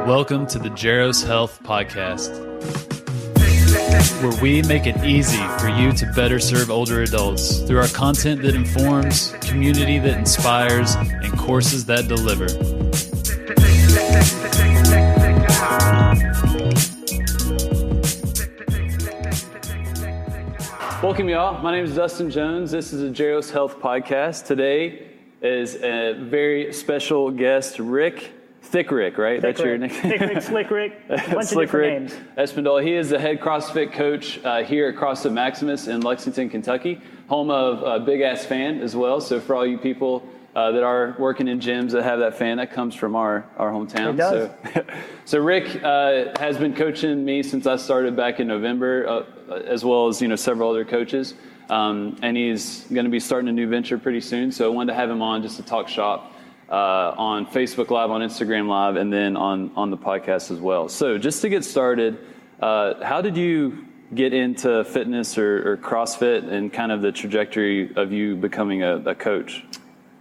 Welcome to the Jaros Health Podcast, where we make it easy for you to better serve older adults through our content that informs, community that inspires, and courses that deliver. Welcome, y'all. My name is Dustin Jones. This is the Jaros Health Podcast. Today is a very special guest, Rick. Thick Rick, right? Thick That's your Rick. nickname? Thick Rick, Slick Rick, a bunch Slick of different names. Espindola. He is the head CrossFit coach here at CrossFit Maximus in Lexington, Kentucky, home of a big-ass fan as well. So for all you people that are working in gyms that have that fan, that comes from our hometown. It does. So Rick has been coaching me since I started back in November, as well as several other coaches. And he's going to be starting a new venture pretty soon. So I wanted to have him on just to talk shop. On Facebook Live, on Instagram Live, and then on the podcast as well. So just to get started, how did you get into fitness or CrossFit and kind of the trajectory of you becoming a coach?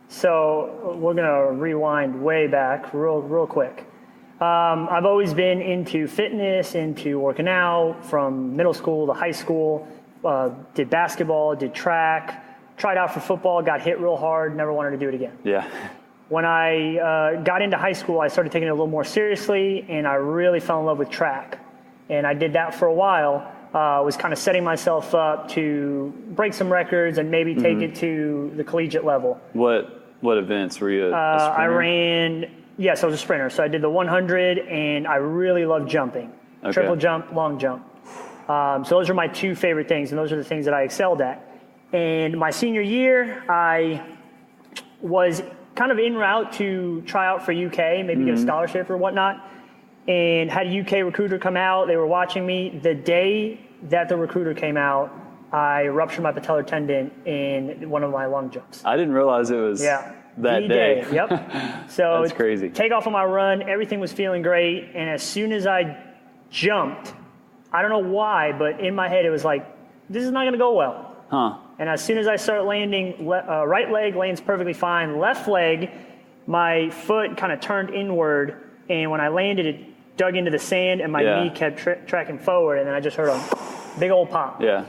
So we're going to rewind way back real quick. I've always been into fitness, into working out from middle school to high school, did basketball, did track, tried out for football, got hit real hard, never wanted to do it again. Yeah. When I got into high school, I started taking it a little more seriously, and I really fell in love with track. And I did that for a while. Was kind of setting myself up to break some records and maybe take it to the collegiate level. What events were you a sprinter? I ran, yes, I was a sprinter. So I did the 100, and I really loved jumping. Okay. Triple jump, long jump. So those are my two favorite things, and those are the things that I excelled at. And my senior year, I was kind of en route to try out for UK, maybe get a scholarship or whatnot, and had a UK recruiter come out. They were watching me. The day that the recruiter came out, I ruptured my patellar tendon in one of my long jumps. I didn't realize it was that day. Yep. So that's crazy. Take off on my run, everything was feeling great, and as soon as I jumped, I don't know why, but in my head it was like, this is not going to go well. Huh. And as soon as I start landing, right leg lands perfectly fine. Left leg, my foot kind of turned inward, and when I landed, it dug into the sand, and my knee kept tracking forward, and then I just heard a big old pop. Yeah.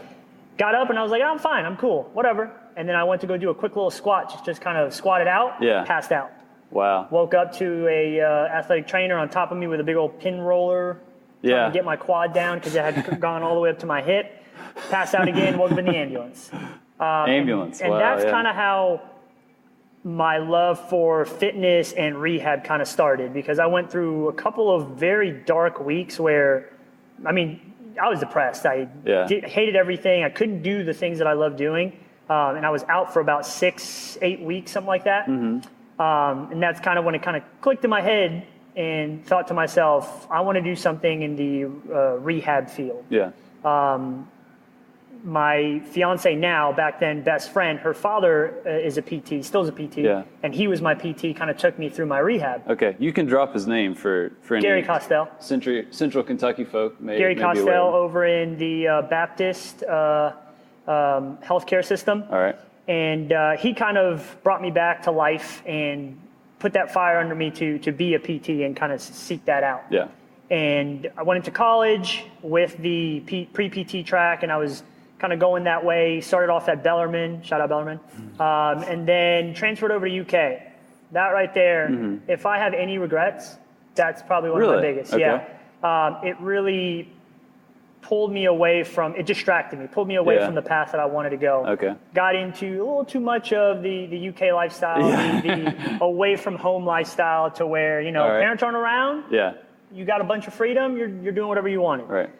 Got up, and I was like, I'm fine, I'm cool, whatever. And then I went to go do a quick little squat, just kind of squatted out, passed out. Wow. Woke up to a athletic trainer on top of me with a big old pin roller, trying to get my quad down because it had gone all the way up to my hip. Passed out again, woke up in the ambulance. Ambulance. And that's kind of how my love for fitness and rehab kind of started, because I went through a couple of very dark weeks where, I was depressed. I hated everything. I couldn't do the things that I love doing. And I was out for about 6-8 weeks, something like that. And that's kind of when it kind of clicked in my head and thought to myself, I want to do something in the rehab field. Yeah. My fiance now, back then best friend, her father is a PT, still is a PT, and he was my PT, kind of took me through my rehab. Okay, you can drop his name for any Gary Costell. Central Kentucky folk. Gary Costell over in the Baptist healthcare system. All right. And he kind of brought me back to life and put that fire under me to be a PT and kind of seek that out. Yeah. And I went into college with the pre-PT track, and I was kind of going that way. Started off at Bellarmine, shout out Bellarmine, and then transferred over to UK. That right there, if I have any regrets, that's probably one of my biggest. Okay. Yeah, it really pulled me away from, it distracted me, pulled me away from the path that I wanted to go. Okay. Got into a little too much of the UK lifestyle, the away from home lifestyle, to where, parents aren't around. Yeah. You got a bunch of freedom, you're doing whatever you wanted. Right.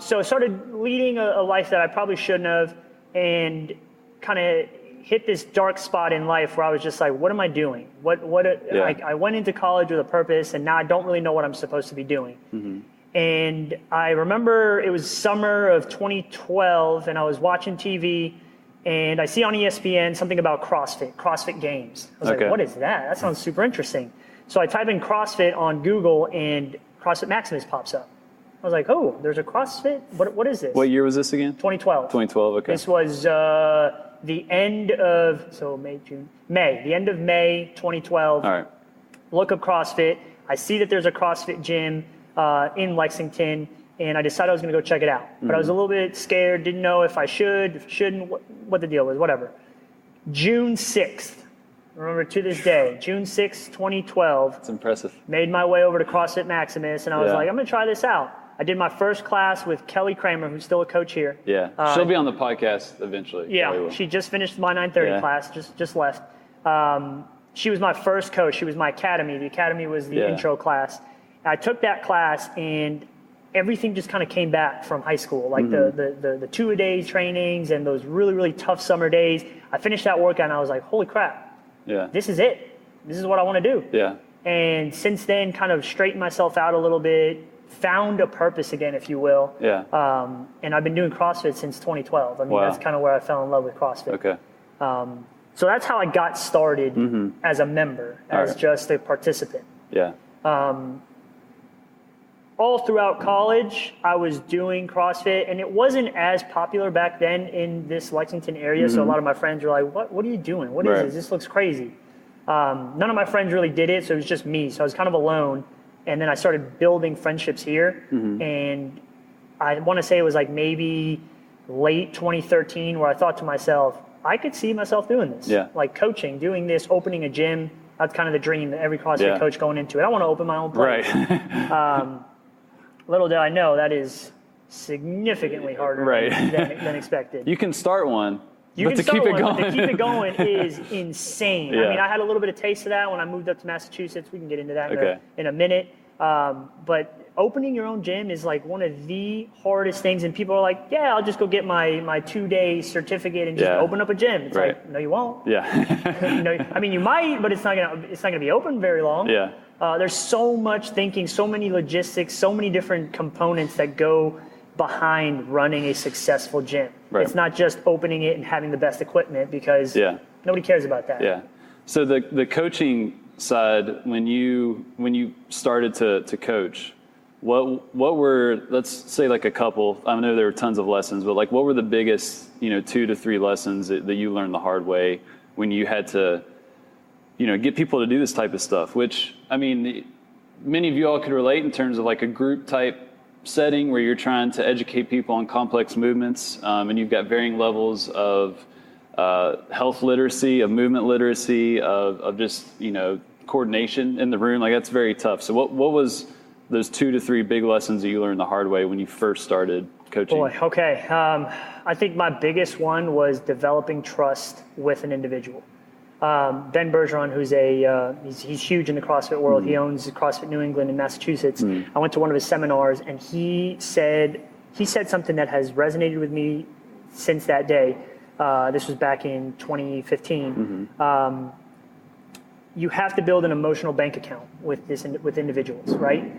So I started leading a life that I probably shouldn't have, and kind of hit this dark spot in life where I was just like, what am I doing? I went into college with a purpose, and now I don't really know what I'm supposed to be doing. And I remember it was summer of 2012, and I was watching TV, and I see on ESPN something about CrossFit Games. I was like, what is that? That sounds super interesting. So I type in CrossFit on Google, and CrossFit Maximus pops up. I was like, oh, there's a CrossFit? What is this? What year was this again? 2012. 2012, okay. This was the end of, the end of May 2012. All right. Look up CrossFit. I see that there's a CrossFit gym in Lexington, and I decided I was going to go check it out. But I was a little bit scared, didn't know if I should, if I shouldn't, what the deal was, whatever. June 6th, remember to this day, June 6th, 2012. That's impressive. Made my way over to CrossFit Maximus, and I was like, I'm going to try this out. I did my first class with Kelly Kramer, who's still a coach here. Yeah, she'll be on the podcast eventually. Yeah, she just finished my 9:30 class, just left. She was my first coach. She was my academy. The academy was the intro class. I took that class, and everything just kind of came back from high school, like the two-a-day trainings and those really, really tough summer days. I finished that workout, and I was like, holy crap, this is it. This is what I want to do. Yeah. And since then, kind of straightened myself out a little bit, found a purpose again, if you will. Yeah. And I've been doing CrossFit since 2012. I mean, that's kind of where I fell in love with CrossFit. Okay. So that's how I got started as a member, as just a participant. Yeah. All throughout college, I was doing CrossFit, and it wasn't as popular back then in this Lexington area. So a lot of my friends were like, what are you doing? What is this? This looks crazy. None of my friends really did it, so it was just me. So I was kind of alone. And then I started building friendships here. And I want to say it was like maybe late 2013 where I thought to myself, I could see myself doing this. Yeah. Like coaching, doing this, opening a gym. That's kind of the dream that every CrossFit coach going into it. I want to open my own place. Right. Little did I know that is significantly harder than expected. You can start one. But to keep it going is insane. I mean, I had a little bit of taste of that when I moved up to Massachusetts. We can get into that in a minute. But opening your own gym is like one of the hardest things. And people are like, yeah, I'll just go get my 2-day certificate and just open up a gym. It's like, no, you won't. Yeah. I mean, you might, but it's not gonna be open very long. Yeah. There's so much thinking, so many logistics, so many different components that go behind running a successful gym. Right. It's not just opening it and having the best equipment, because nobody cares about that. Yeah. So the coaching side, when you started to coach, what were, let's say like a couple, I know there were tons of lessons, but like what were the biggest 2 to 3 lessons that you learned the hard way when you had to get people to do this type of stuff? Which, I mean, many of you all could relate in terms of like a group type setting where you're trying to educate people on complex movements, and you've got varying levels of health literacy, of movement literacy, of just coordination in the room. Like, that's very tough. So what was those 2 to 3 big lessons that you learned the hard way when you first started coaching? Boy, okay. I think my biggest one was developing trust with an individual. Ben Bergeron, who's he's huge in the CrossFit world. He owns CrossFit New England in Massachusetts. I went to one of his seminars, and he said something that has resonated with me since that day. This was back in 2015. You have to build an emotional bank account with individuals, right?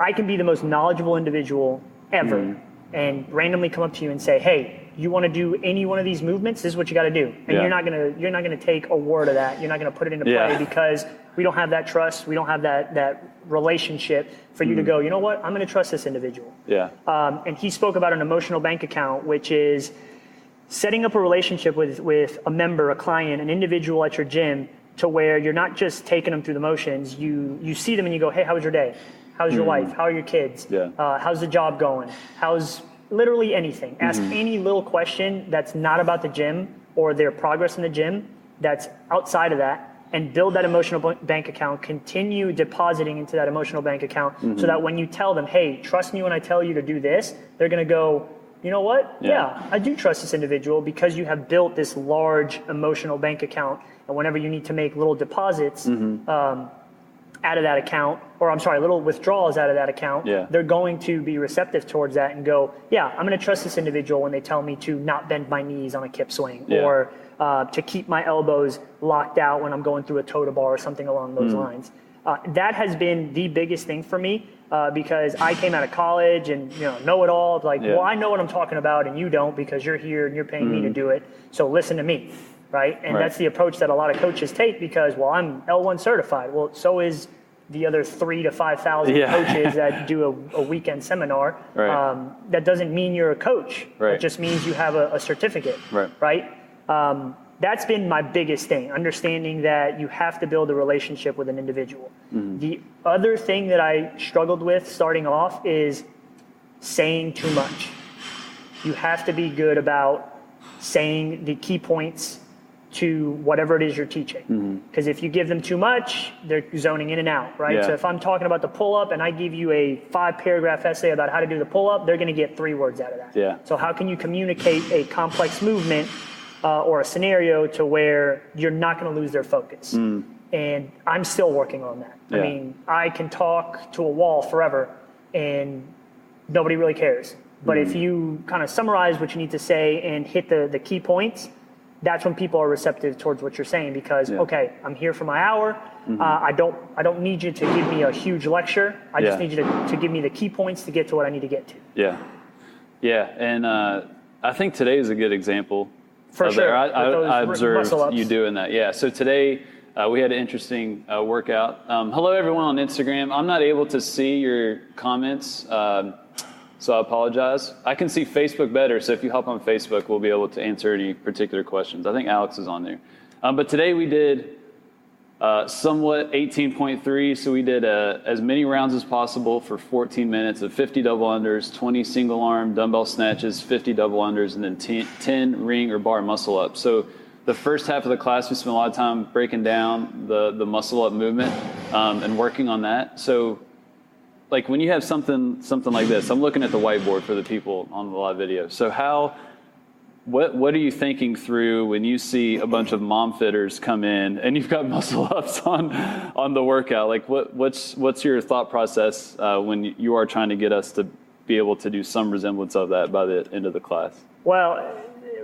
I can be the most knowledgeable individual ever and randomly come up to you and say, hey, you want to do any one of these movements? This is what you got to do. And you're not gonna take a word of that. You're not gonna put it into play because we don't have that trust. We don't have that relationship for you to go, you know what? I'm gonna trust this individual. Yeah. And he spoke about an emotional bank account, which is setting up a relationship with a member, a client, an individual at your gym, to where you're not just taking them through the motions. You see them and you go, hey, how was your day? How's your wife? How are your kids? How's the job going? How's literally anything? Ask any little question that's not about the gym or their progress in the gym, that's outside of that, and build that emotional bank account. Continue depositing into that emotional bank account so that when you tell them, hey, trust me when I tell you to do this, they're going to go, you know what? Yeah, I do trust this individual, because you have built this large emotional bank account. And whenever you need to make little deposits out of that account, or little withdrawals out of that account, they're going to be receptive towards that and go, yeah, I'm going to trust this individual when they tell me to not bend my knees on a kip swing, or to keep my elbows locked out when I'm going through a toe-to bar or something along those lines. That has been the biggest thing for me, because I came out of college and know it all. Like, well, I know what I'm talking about and you don't, because you're here and you're paying me to do it. So listen to me, right? And that's the approach that a lot of coaches take, because, well, I'm L1 certified. Well, so is the other 3,000 to 5,000 coaches that do a weekend seminar. That doesn't mean you're a coach. It just means you have a certificate, right? That's been my biggest thing, understanding that you have to build a relationship with an individual. The other thing that I struggled with starting off is saying too much. You have to be good about saying the key points to whatever it is you're teaching. Because if you give them too much, they're zoning in and out, right? So if I'm talking about the pull-up and I give you a 5-paragraph essay about how to do the pull-up, they're going to get 3 words out of that. So how can you communicate a complex movement or a scenario to where you're not going to lose their focus? And I'm still working on that. I mean, I can talk to a wall forever and nobody really cares. But if you kind of summarize what you need to say and hit the key points, that's when people are receptive towards what you're saying, because okay, I'm here for my hour. I don't need you to give me a huge lecture. I just need you to give me the key points to get to what I need to get to. And I think today is a good example. For sure. I observed you doing that. So today we had an interesting workout. Hello everyone on Instagram. I'm not able to see your comments, so I apologize. I can see Facebook better, so if you hop on Facebook, we'll be able to answer any particular questions. I think Alex is on there. But today we did somewhat 18.3, so we did as many rounds as possible for 14 minutes of 50 double unders, 20 single arm dumbbell snatches, 50 double unders, and then 10 ring or bar muscle ups. So the first half of the class, we spent a lot of time breaking down the muscle up movement and working on that. So like when you have something like this, I'm looking at the whiteboard for the people on the live video. So what are you thinking through when you see a bunch of mom fitters come in and you've got muscle ups on the workout? Like what's your thought process when you are trying to get us to be able to do some resemblance of that by the end of the class? Well,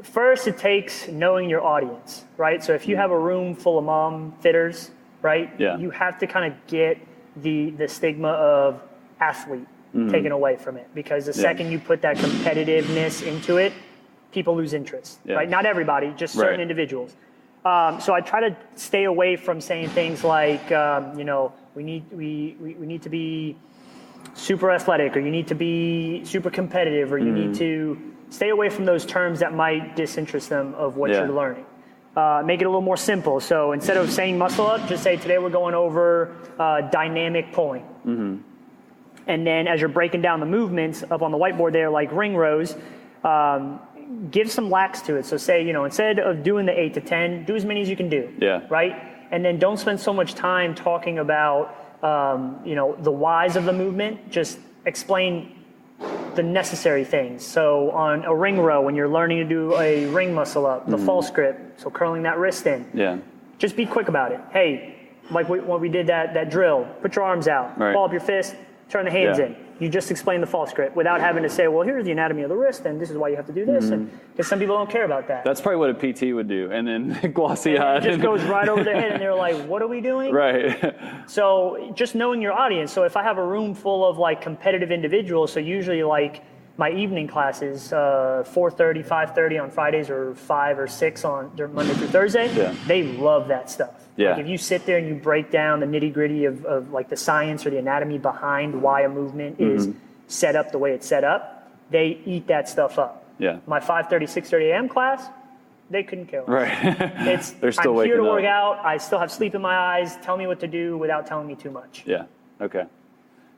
first it takes knowing your audience, right? So if you have a room full of mom fitters, right? You have to kind of get the stigma of athlete taken away from it, because the second you put that competitiveness into it, people lose interest, right? Not everybody, just certain individuals. So I try to stay away from saying things like, we need to be super athletic, or you need to be super competitive, or you need to stay away from those terms that might disinterest them of what you're learning. Make it a little more simple. So instead of saying muscle up, just say today we're going over dynamic pulling. And then as you're breaking down the movements up on the whiteboard there, like ring rows, give some lax to it. So say, instead of doing the 8 to 10, do as many as you can do. Right? And then don't spend so much time talking about, the whys of the movement. Just explain the necessary things. So on a ring row, when you're learning to do a ring muscle up, the false grip, so curling that wrist in, just be quick about it. Hey, like when we did that drill, put your arms out, ball up your fist, turn the hands in. You just explain the false grip without having to say, well, here's the anatomy of the wrist, and this is why you have to do this. Because some people don't care about that. That's probably what a PT would do. And then glossy eyed. It just goes right over their head, and they're like, what are we doing? Right. So just knowing your audience. So if I have a room full of like competitive individuals, so usually like my evening classes, 4:30, 5:30 on Fridays, or 5 or 6 on Monday through Thursday, they love that stuff. Like if you sit there and you break down the nitty gritty of like the science or the anatomy behind why a movement is set up the way it's set up, they eat that stuff up. My 5:30, 6:30 a.m. class, they couldn't care less. They're still waking up. I'm here to work out. I still have sleep in my eyes. Tell me what to do without telling me too much. Okay.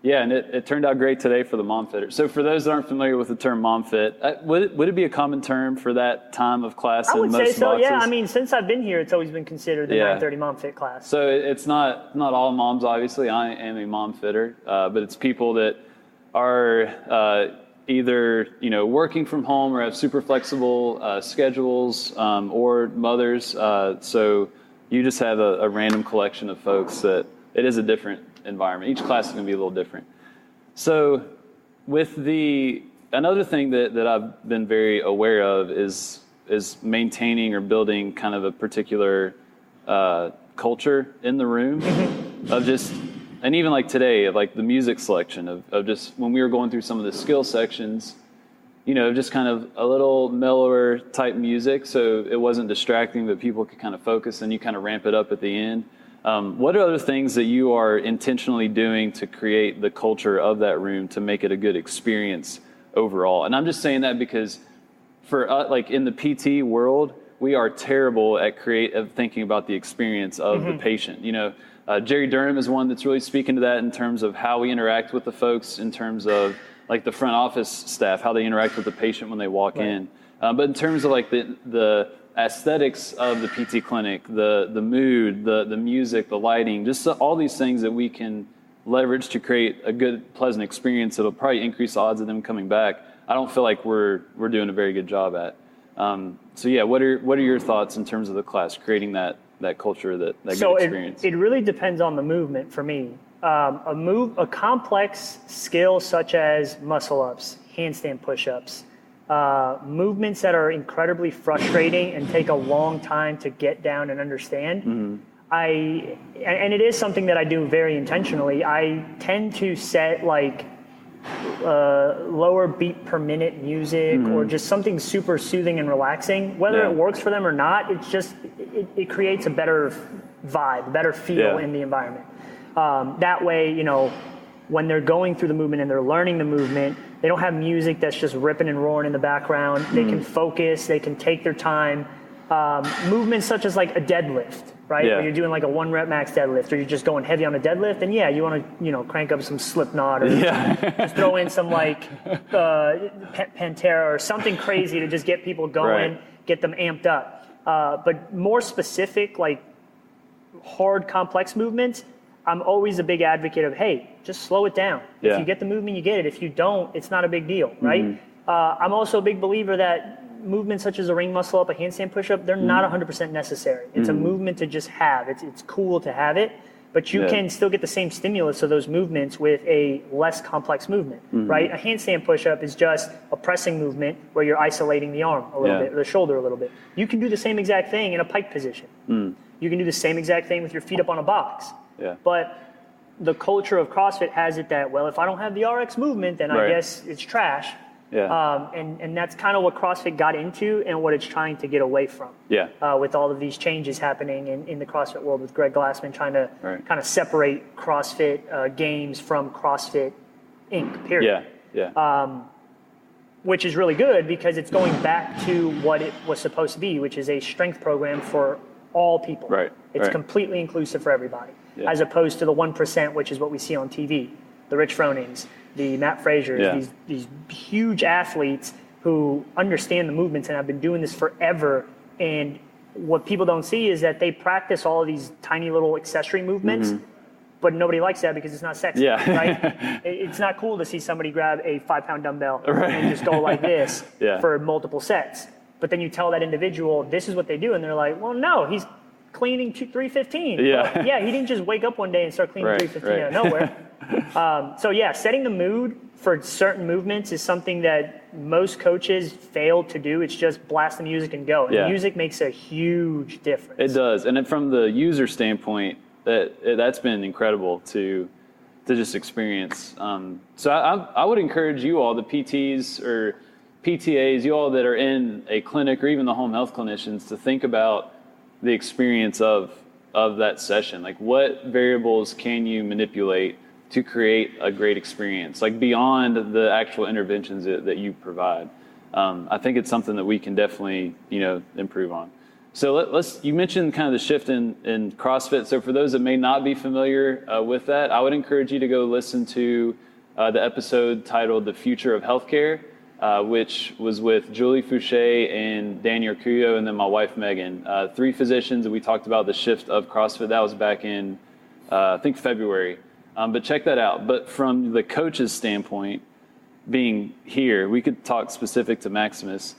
Yeah, and it turned out great today for the mom fitter. So for those that aren't familiar with the term mom fit, would it be a common term for that time of class in most boxes? I would say so, yeah. I mean, since I've been here, it's always been considered the 9:30 mom fit class. So it's not all moms, obviously. I am a mom fitter, but it's people that are either working from home or have super flexible schedules, or mothers. So you just have a random collection of folks that it is a different environment. Each class is going to be a little different. So with another thing that I've been very aware of is maintaining or building kind of a particular culture in the room of just, and even like today, of like the music selection of just when we were going through some of the skill sections, just kind of a little mellower type music, so it wasn't distracting, but people could kind of focus, and you kind of ramp it up at the end. What are other things that you are intentionally doing to create the culture of that room to make it a good experience overall? And I'm just saying that because for like in the PT world, we are terrible at thinking about the experience of the patient. Jerry Durham is one that's really speaking to that in terms of how we interact with the folks, in terms of like the front office staff, how they interact with the patient when they walk in. But in terms of like the aesthetics of the PT clinic, the mood, the music, the lighting, just all these things that we can leverage to create a good, pleasant experience that'll probably increase the odds of them coming back, I don't feel like we're doing a very good job at. So yeah, what are your thoughts in terms of the class, creating that culture, that good experience? It really depends on the movement for me. A complex skill such as muscle ups, handstand push-ups, movements that are incredibly frustrating and take a long time to get down and understand. And it is something that I do very intentionally. I tend to set like lower beat per minute music or just something super soothing and relaxing. Whether it works for them or not, it's just it creates a better vibe, better feel in the environment. That way, you know, when they're going through the movement and they're learning the movement, they don't have music that's just ripping and roaring in the background. They can focus, they can take their time. Movements such as like a deadlift, right? Where you're doing like a 1 rep max deadlift, or you're just going heavy on a deadlift, and you want to, you know, crank up some Slipknot or just throw in some like Pantera or something crazy to just get people going, get them amped up. But more specific, like hard, complex movements, I'm always a big advocate of, hey, just slow it down. If you get the movement, you get it. If you don't, it's not a big deal, right? I'm also a big believer that movements such as a ring muscle up, a handstand push-up, they're not 100% necessary. It's a movement to just have. It's cool to have it, but you can still get the same stimulus of those movements with a less complex movement, right? A handstand push-up is just a pressing movement where you're isolating the arm a little bit, or the shoulder a little bit. You can do the same exact thing in a pike position. You can do the same exact thing with your feet up on a box. But the culture of CrossFit has it that, well, if I don't have the RX movement, then I guess it's trash. And that's kind of what CrossFit got into and what it's trying to get away from. With all of these changes happening in the CrossFit world, with Greg Glassman trying to kind of separate CrossFit games from CrossFit Inc. Period. Which is really good because it's going back to what it was supposed to be, which is a strength program for all people. It's completely inclusive for everybody, as opposed to the 1%, which is what we see on TV. The Rich Fronings, the Matt Frasers, these huge athletes who understand the movements and have been doing this forever. And what people don't see is that they practice all of these tiny little accessory movements, but nobody likes that because it's not sexy, right? It's not cool to see somebody grab a 5-pound dumbbell and just go like this for multiple sets. But then you tell that individual, this is what they do, and they're like, well, no, he's cleaning 315. Well, he didn't just wake up one day and start cleaning 315 out of nowhere. So setting the mood for certain movements is something that most coaches fail to do. It's just blast the music and go. And music makes a huge difference. It does. And then from the user standpoint, that's been incredible to just experience. So I would encourage you all, the PTs or PTAs, you all that are in a clinic or even the home health clinicians, to think about the experience of that session. Like, what variables can you manipulate to create a great experience, like beyond the actual interventions that you provide? I think it's something that we can definitely, improve on. So you mentioned kind of the shift in CrossFit. So for those that may not be familiar with that, I would encourage you to go listen to the episode titled "The Future of Healthcare," which was with Julie Fouché and Daniel Cuyo, and then my wife, Megan. 3 physicians, and we talked about the shift of CrossFit. That was back in, I think, February. But check that out. But from the coach's standpoint, being here, we could talk specific to Maximus.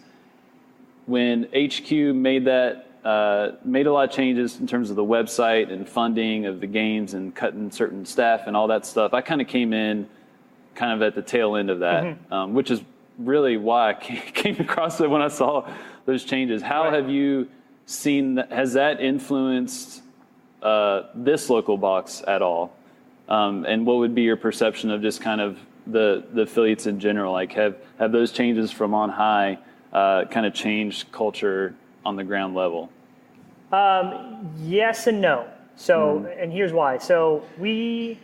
When HQ made a lot of changes in terms of the website and funding of the games and cutting certain staff and all that stuff, I kind of came in kind of at the tail end of that, which is really why I came across it when I saw those changes. How have you seen that? Has that influenced this local box at all? And what would be your perception of just kind of the affiliates in general? Like, have those changes from on high kind of changed culture on the ground level? Yes and no. So, and here's why. So we've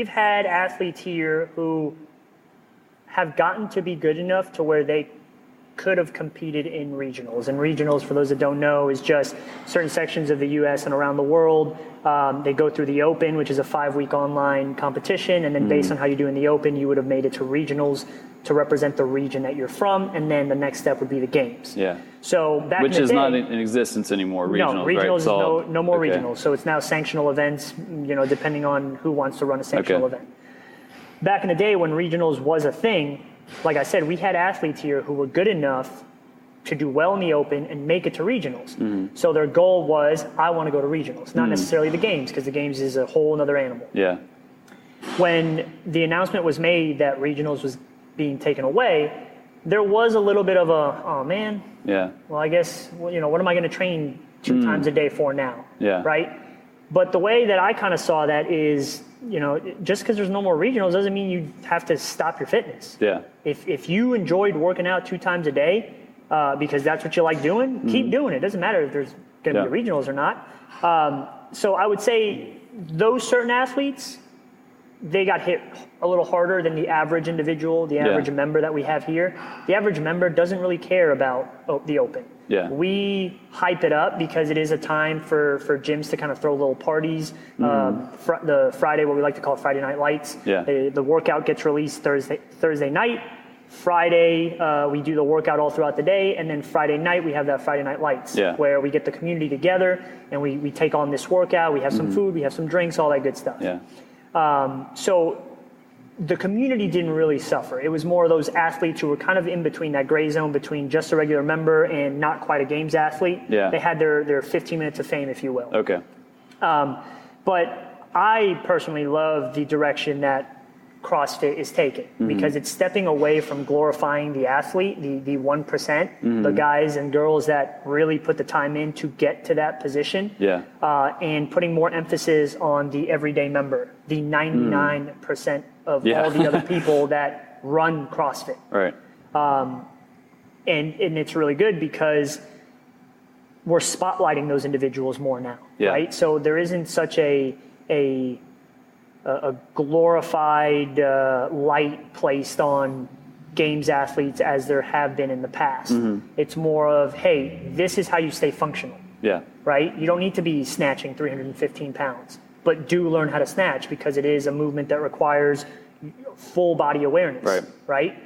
had athletes here who have gotten to be good enough to where they could have competed in regionals. And regionals, for those that don't know, is just certain sections of the U.S. and around the world. They go through the Open, which is a 5-week online competition. And then based on how you do in the Open, you would have made it to regionals to represent the region that you're from. And then the next step would be the games. Yeah. So back Which in the is day, not in existence anymore, regionals, no, regionals right? is no more regionals. So it's now sanctional events, depending on who wants to run a sanctional event. Back in the day when regionals was a thing, like I said, we had athletes here who were good enough to do well in the Open and make it to regionals. So their goal was, I want to go to regionals, not necessarily the games, because the games is a whole other animal. Yeah. When the announcement was made that regionals was being taken away, there was a little bit of a, oh man, well, I guess, what am I going to train 2 times a day for now? Yeah. Right? But the way that I kind of saw that is, just because there's no more regionals doesn't mean you have to stop your fitness. Yeah. If you enjoyed working out 2 times a day, because that's what you like doing, keep doing it. It doesn't matter if there's going to be regionals or not. So I would say those certain athletes, they got hit a little harder than the average individual, the average member that we have here. The average member doesn't really care about the Open. Yeah. We hype it up because it is a time for gyms to kind of throw little parties. The Friday, what we like to call Friday Night Lights. Yeah. The workout gets released Thursday night. Friday, we do the workout all throughout the day, and then Friday night we have that Friday Night Lights, where we get the community together and we take on this workout. We have some food, we have some drinks, all that good stuff. Yeah. So the community didn't really suffer. It was more of those athletes who were kind of in between that gray zone between just a regular member and not quite a games athlete. Yeah. They had their 15 minutes of fame, if you will. Okay. But I personally love the direction that CrossFit is taking because it's stepping away from glorifying the athlete, the 1%, the guys and girls that really put the time in to get to that position, and putting more emphasis on the everyday member, the 99% of all the other people that run CrossFit. Right. And it's really good because we're spotlighting those individuals more now, right? So there isn't such a glorified light placed on games athletes as there have been in the past. It's more of, hey, this is how you stay functional. Yeah. Right? You don't need to be snatching 315 pounds, but do learn how to snatch because it is a movement that requires full body awareness. Right?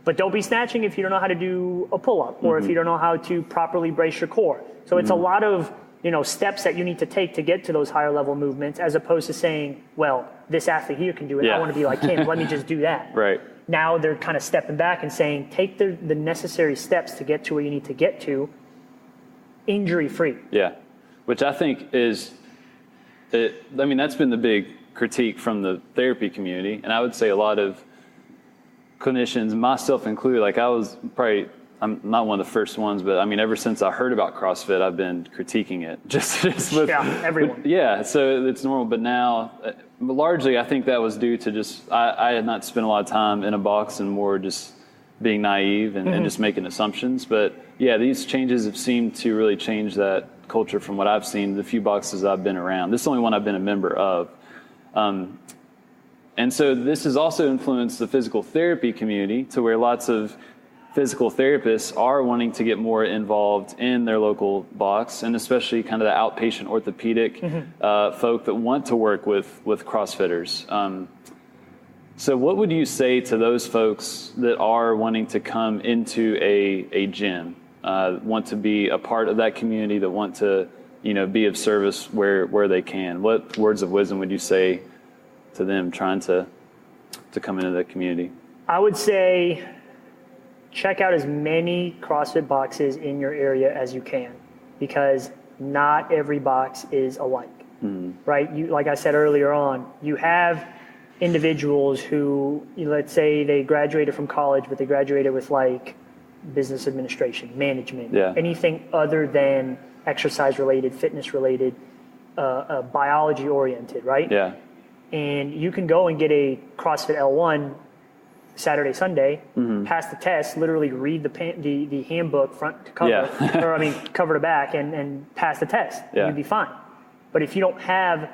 But don't be snatching if you don't know how to do a pull-up or if you don't know how to properly brace your core. So it's a lot of steps that you need to take to get to those higher level movements, as opposed to saying, well, this athlete here can do it. I want to be like him. Let me just do that. Right. Now they're kind of stepping back and saying, take the necessary steps to get to where you need to get to, injury free. Yeah. Which I think that's been the big critique from the therapy community. And I would say a lot of clinicians, myself included, I'm not one of the first ones, but ever since I heard about CrossFit, I've been critiquing it. Just with, everyone. So it's normal. But now, largely, I think that was due to just I had not spent a lot of time in a box and more just being naive and just making assumptions. But these changes have seemed to really change that culture from what I've seen, the few boxes I've been around. This is the only one I've been a member of. And so this has also influenced the physical therapy community to where lots of physical therapists are wanting to get more involved in their local box, and especially kind of the outpatient orthopedic folk that want to work with CrossFitters. So what would you say to those folks that are wanting to come into a gym, want to be a part of that community, that want to be of service where they can? What words of wisdom would you say to them trying to come into that community? I would say check out as many CrossFit boxes in your area as you can, because not every box is alike, right? Like I said earlier on, you have individuals who, let's say they graduated from college, but they graduated with business administration, management, anything other than exercise related, fitness related, biology oriented, right? Yeah. And you can go and get a CrossFit L1 Saturday, Sunday, pass the test, literally read the handbook front to cover, or cover to back, and pass the test. You'd be fine. But if you don't have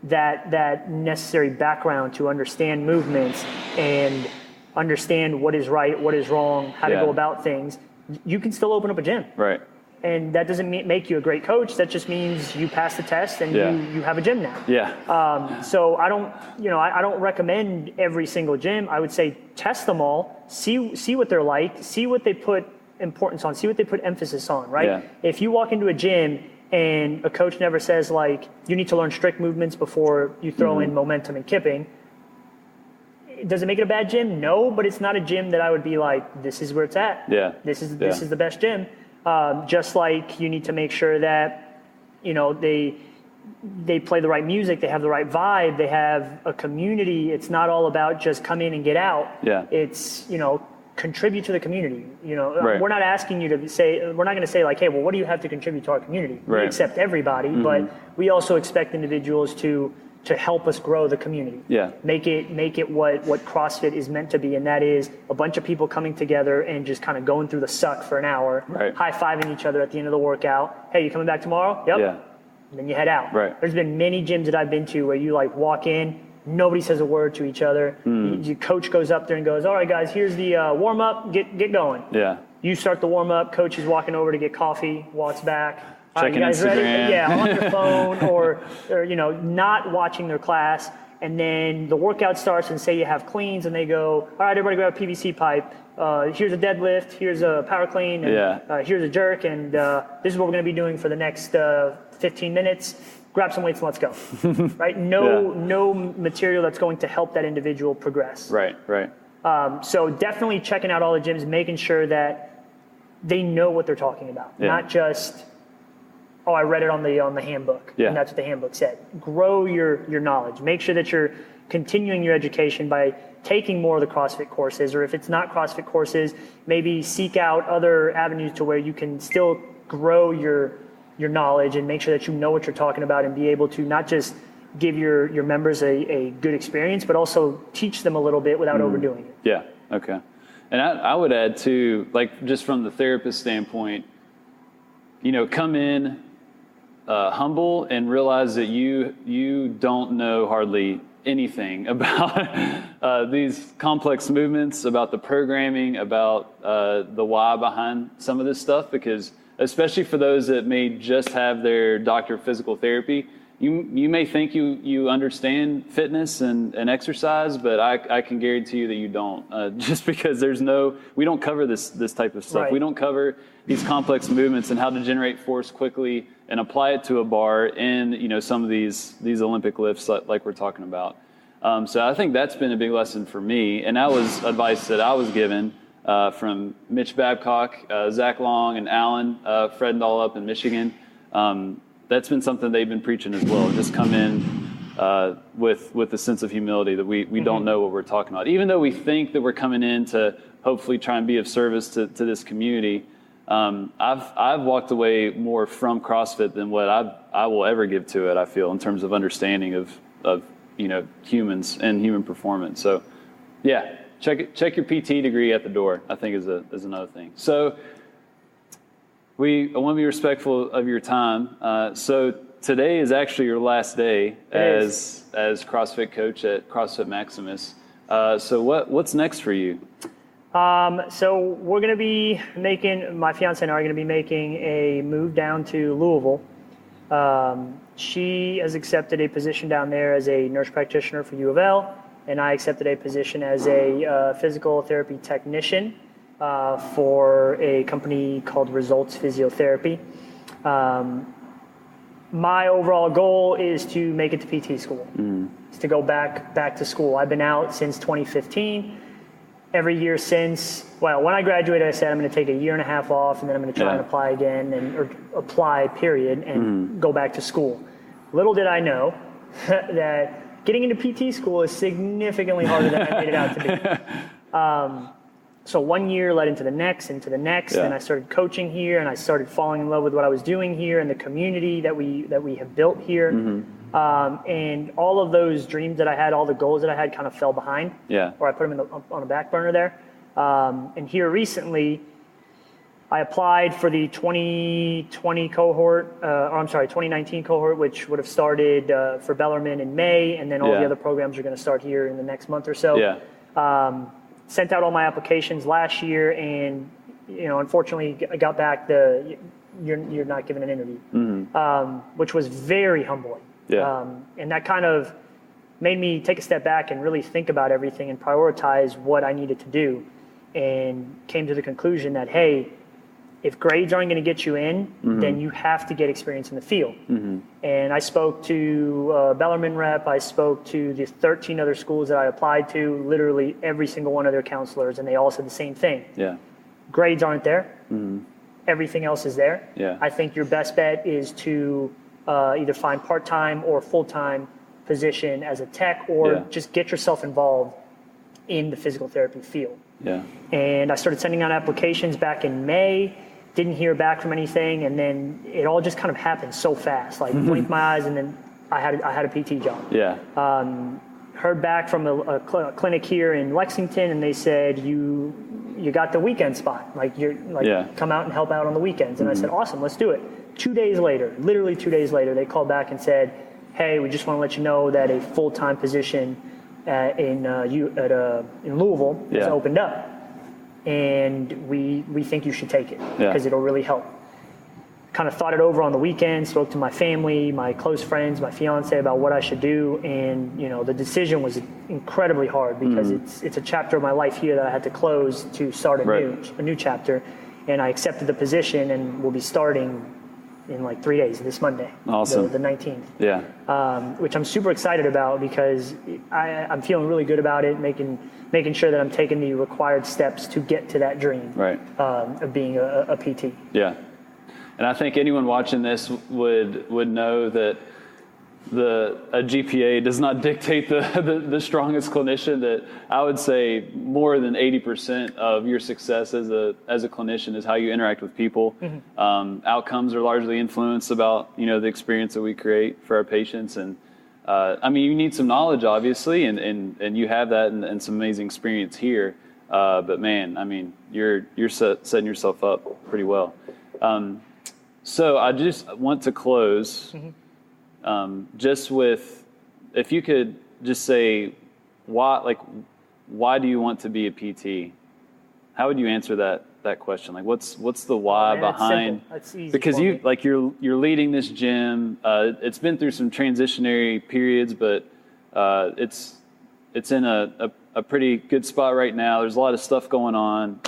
that necessary background to understand movements and understand what is right, what is wrong, how to go about things, you can still open up a gym. Right. And that doesn't make you a great coach. That just means you pass the test and you have a gym now. Yeah. So I don't recommend every single gym. I would say test them all, see what they're like, see what they put importance on, see what they put emphasis on, right? Yeah. If you walk into a gym and a coach never says like, you need to learn strict movements before you throw in momentum and kipping, does it make it a bad gym? No, but it's not a gym that I would be like, this is where it's at. Yeah. This is the best gym. Just like you need to make sure that, they play the right music, they have the right vibe, they have a community. It's not all about just come in and get out. Yeah. It's, contribute to the community. Right. We're not asking you to say, we're not going to say like, hey, well, what do you have to contribute to our community? Right. We accept everybody, but we also expect individuals to help us grow the community. Yeah. Make it what CrossFit is meant to be, and that is a bunch of people coming together and just kind of going through the suck for an hour, right. high-fiving each other at the end of the workout. Hey, you coming back tomorrow? Yep. Yeah. And then you head out. Right. There's been many gyms that I've been to where you like walk in, nobody says a word to each other. Your coach goes up there and goes, all right, guys, here's the warm-up, get going. Yeah. You start the warm-up, coach is walking over to get coffee, walks back. Checking you guys Instagram. Ready? Yeah, on your phone or not watching their class. And then the workout starts and say you have cleans and they go, all right, everybody grab a PVC pipe. Here's a deadlift, here's a power clean, and here's a jerk. And this is what we're going to be doing for the next 15 minutes. Grab some weights and let's go. Right? No material that's going to help that individual progress. Right. So definitely checking out all the gyms, making sure that they know what they're talking about. Yeah. Not just, I read it on the handbook, and that's what the handbook said. Grow your knowledge. Make sure that you're continuing your education by taking more of the CrossFit courses, or if it's not CrossFit courses, maybe seek out other avenues to where you can still grow your knowledge and make sure that you know what you're talking about and be able to not just give your members a good experience, but also teach them a little bit without overdoing it. Yeah, okay. And I would add too, like just from the therapist standpoint, come in humble and realize that you don't know hardly anything about these complex movements, about the programming, about the why behind some of this stuff, because especially for those that may just have their doctor of physical therapy, you may think you understand fitness and exercise, but I can guarantee you that you don't, just because we don't cover this type of stuff. Right. We don't cover these complex movements and how to generate force quickly and apply it to a bar in some of these Olympic lifts like we're talking about. So I think that's been a big lesson for me, and that was advice that I was given from Mitch Babcock, Zach Long, and Alan Fredendahl up in Michigan. That's been something they've been preaching as well. Just come in with a sense of humility that we don't know what we're talking about. Even though we think that we're coming in to hopefully try and be of service to this community, I've walked away more from CrossFit than what I will ever give to it, I feel, in terms of understanding of humans and human performance. So yeah, check your PT degree at the door, I think is another thing. So I want to be respectful of your time. So today is actually your last day as CrossFit coach at CrossFit Maximus. So what's next for you? So we're going to be my fiance and I are going to be making a move down to Louisville. She has accepted a position down there as a nurse practitioner for U of L, and I accepted a position as a physical therapy technician for a company called Results Physiotherapy. My overall goal is to make it to PT school. It's to go back to school. I've been out since 2015. Every year since, when I graduated, I said I'm going to take a year and a half off, and then I'm going to try and apply again, or apply, period, and go back to school. Little did I know that getting into PT school is significantly harder than I made it out to be. So 1 year led into the next, and I started coaching here, and I started falling in love with what I was doing here and the community that we have built here. And all of those dreams that I had, all the goals that I had kind of fell behind, or I put them on a back burner there. And here recently, I applied for the 2020 cohort, 2019 cohort, which would have started for Bellarmine in May, and then all the other programs are going to start here in the next month or so. sent out all my applications last year, and unfortunately, I got back you're not given an interview, which was very humbling. Yeah. And that kind of made me take a step back and really think about everything and prioritize what I needed to do, and came to the conclusion that, hey, if grades aren't going to get you in, then you have to get experience in the field. And I spoke to Bellarmine rep. I spoke to the 13 other schools that I applied to, literally every single one of their counselors, and they all said the same thing. Yeah. Grades aren't there. Everything else is there. Yeah. I think your best bet is to either find part-time or full-time position as a tech, or just get yourself involved in the physical therapy field. Yeah. And I started sending out applications back in May. Didn't hear back from anything, and then it all just kind of happened so fast. Like blinked my eyes, and then I had a PT job. Yeah. Heard back from a clinic here in Lexington, and they said you got the weekend spot. Come out and help out on the weekends. And I said, awesome, let's do it. 2 days later, literally 2 days later, they called back and said, hey, we just want to let you know that a full-time position in Louisville has opened up. And we think you should take it because it'll really help. Kind of thought it over on the weekend, spoke to my family, my close friends, my fiance about what I should do. And, the decision was incredibly hard because it's a chapter of my life here that I had to close to start a new chapter. And I accepted the position and will be starting in like 3 days, this Monday. Awesome. The 19th. Yeah. Which I'm super excited about because I'm feeling really good about it, making sure that I'm taking the required steps to get to that dream of being a PT. Yeah. And I think anyone watching this would know that a GPA does not dictate the strongest clinician. That I would say more than 80% of your success as a clinician is how you interact with people. Outcomes are largely influenced about the experience that we create for our patients. And you need some knowledge, obviously, and you have that and some amazing experience here. But man, you're setting yourself up pretty well. So I just want to close just with, if you could just say, why do you want to be a PT? How would you answer that question? Like, what's the why behind? That's easy. Because you're leading this gym. It's been through some transitionary periods, but it's in a pretty good spot right now. There's a lot of stuff going on,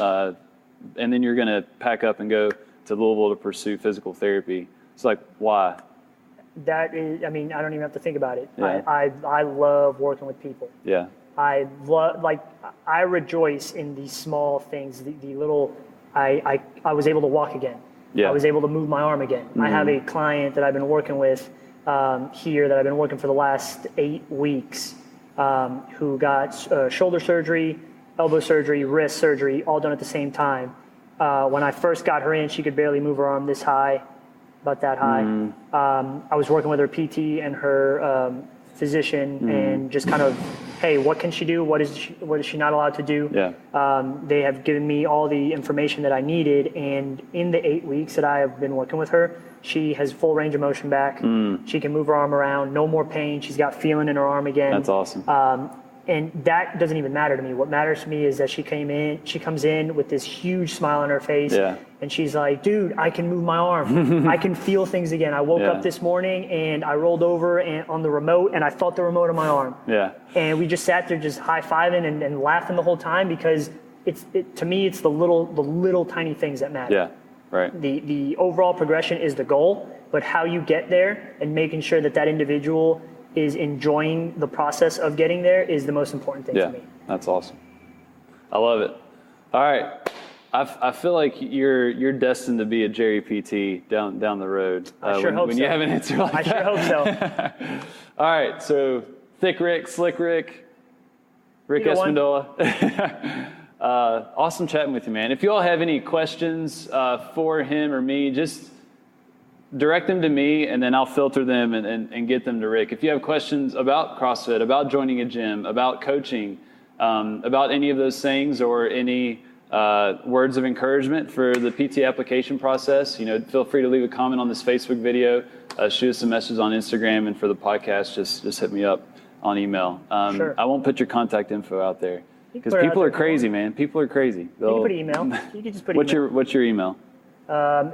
and then you're going to pack up and go to Louisville to pursue physical therapy. It's like, why? That is, I don't even have to think about it. Yeah. I love working with people. Yeah. I rejoice in these small things, the little, I was able to walk again. Yeah. I was able to move my arm again. I have a client that I've been working with here that I've been working for the last 8 weeks who got shoulder surgery, elbow surgery, wrist surgery, all done at the same time. When I first got her in, she could barely move her arm this high, about that high. I was working with her PT and her physician and just kind of, hey, what can she do? What is she not allowed to do? Yeah. They have given me all the information that I needed, and in the 8 weeks that I have been working with her, she has full range of motion back. She can move her arm around, no more pain. She's got feeling in her arm again. That's awesome. And that doesn't even matter to me. What matters to me is that she comes in with this huge smile on her face, and she's like, dude, I can move my arm. I can feel things again. I woke up this morning and I rolled over on the remote and I felt the remote on my arm. Yeah. And we just sat there just high-fiving and laughing the whole time because to me, it's the little tiny things that matter. Yeah, right. The overall progression is the goal, but how you get there and making sure that individual is enjoying the process of getting there is the most important thing to me. That's awesome. I love it. All right. I feel like you're destined to be a Jerry PT down the road. I sure hope so. When you have an answer like that. I sure hope so. All right. So Thick Rick, Slick Rick, Rick Espindola. Awesome chatting with you, man. If you all have any questions for him or me, just direct them to me, and then I'll filter them and get them to Rick. If you have questions about CrossFit, about joining a gym, about coaching, about any of those things, or any words of encouragement for the PT application process, feel free to leave a comment on this Facebook video, shoot us a message on Instagram, and for the podcast, just hit me up on email. Sure. I won't put your contact info out there. Because people are crazy, man. People are crazy. You can put email. You can just put email. What's your email?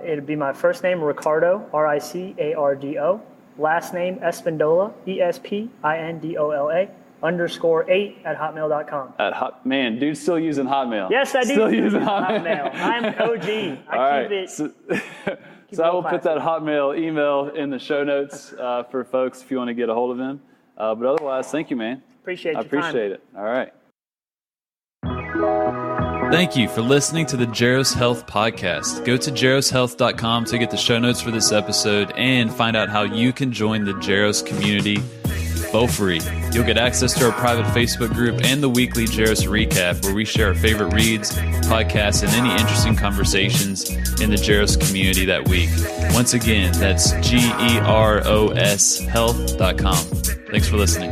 It'd be my first name, Ricardo, Ricardo. Last name, Espindola, Espindola, _8 Man, dude's still using Hotmail. Yes, I do. Still using Hotmail. I'm OG. So I will put that Hotmail email in the show notes for folks if you want to get a hold of him. But otherwise, thank you, man. Appreciate it. All right. Thank you for listening to the Jaros Health Podcast. Go to jaroshealth.com to get the show notes for this episode and find out how you can join the Jaros community for free. You'll get access to our private Facebook group and the weekly Jaros recap where we share our favorite reads, podcasts, and any interesting conversations in the Jaros community that week. Once again, that's GEROS health.com. Thanks for listening.